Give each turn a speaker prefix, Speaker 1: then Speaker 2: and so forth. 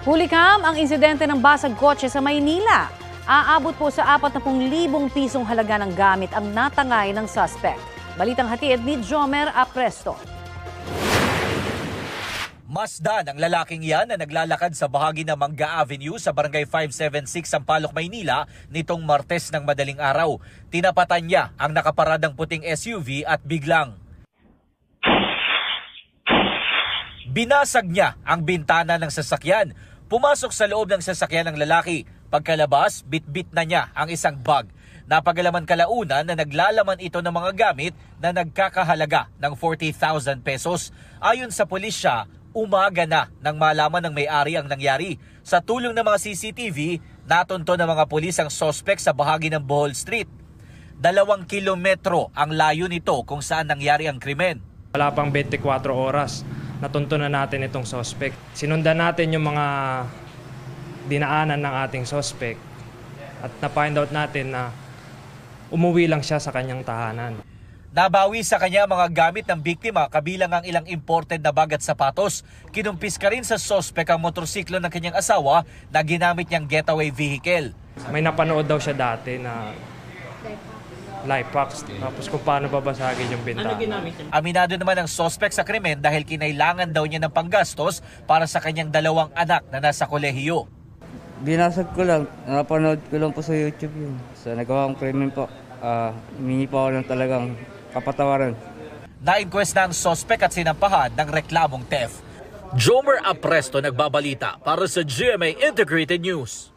Speaker 1: Hulikam ang insidente ng basag kotse sa Maynila. Aabot po sa 40,000 pisong halaga ng gamit ang natangay ng suspect. Balitang hatid ni Jomer Apresto.
Speaker 2: Masdan ang lalaking yan na naglalakad sa bahagi ng Mangga Avenue sa Barangay 576 Sampaloc, Maynila nitong Martes ng madaling araw. Tinapatan niya ang nakaparadang puting SUV at biglang binasag niya ang bintana ng sasakyan. Pumasok sa loob ng sasakyan ng lalaki. Pagkalabas, bit-bit na niya ang isang bag. Napagalaman kalaunan na naglalaman ito ng mga gamit na nagkakahalaga ng 40,000 pesos. Ayon sa pulisya, umaga na nang malaman ng may-ari ang nangyari. Sa tulong ng mga CCTV, natunto ng mga pulis ang sospek sa bahagi ng Bohol Street. 2 kilometro ang layo nito kung saan nangyari ang krimen.
Speaker 3: Wala pang 24 oras, natunto na natin itong sospek. Sinundan natin yung mga dinaanan ng ating sospek at na-find out natin na umuwi lang siya sa kanyang tahanan.
Speaker 2: Nabawi sa kanya mga gamit ng biktima kabilang ang ilang imported na bag at sapatos. Kinumpis ka rin sa sospek ang motorsiklo ng kanyang asawa na ginamit niyang getaway vehicle.
Speaker 3: May napanood daw siya dati na life hacks, tapos kung paano babasagin yung bintana.
Speaker 2: Aminado naman ang sospek sa krimen dahil kinailangan daw niya ng panggastos para sa kanyang 2 anak na nasa kolehiyo.
Speaker 4: Binasag ko lang, napanood ko lang po sa YouTube yun. Sa nagawang krimen po, humingi po ako ng talagang kapatawaran.
Speaker 2: Na-inquest na ang sospek at sinampahan ng reklamong theft. Jomer Apresto nagbabalita para sa GMA Integrated News.